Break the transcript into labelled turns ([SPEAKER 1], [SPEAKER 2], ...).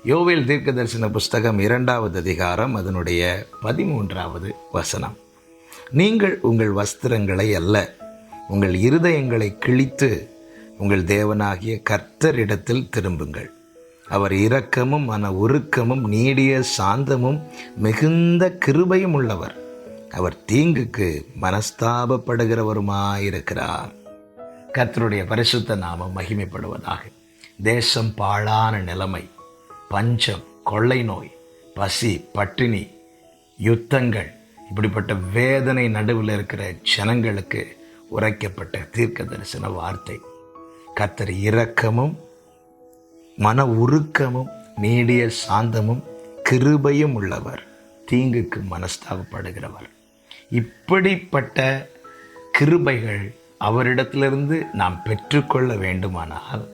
[SPEAKER 1] யோவேல் தீர்க்கதரிசன புஸ்தகம் 2வது அதிகாரம் அதனுடைய 13வது வசனம். நீங்கள் உங்கள் வஸ்திரங்களை அல்ல, உங்கள் இருதயங்களை கிழித்து உங்கள் தேவனாகிய கர்த்தரிடத்தில் திரும்புங்கள். அவர் இரக்கமும் மன உருக்கமும் நீடிய சாந்தமும் மிகுந்த கிருபையும் உள்ளவர். அவர் தீங்குக்கு மனஸ்தாபப்படுகிறவருமாயிருக்கிறார். கர்த்தருடைய பரிசுத்த நாமம் மகிமைப்படுவதாக. தேசம் பாழான நிலைமை, பஞ்சம், கொள்ளை நோய், பசி, பட்டினி, யுத்தங்கள், இப்படிப்பட்ட வேதனை நடுவில் இருக்கிற ஜனங்களுக்கு உரைக்கப்பட்ட தீர்க்க தரிசன வார்த்தை. கர்த்தர் இரக்கமும் மன உருக்கமும் நீடிய சாந்தமும் கிருபையும் உள்ளவர், தீங்குக்கு மனஸ்தாபப்படுகிறவர். இப்படிப்பட்ட கிருபைகள் அவரிடத்திலிருந்து நாம் பெற்றுக்கொள்ள வேண்டுமானால்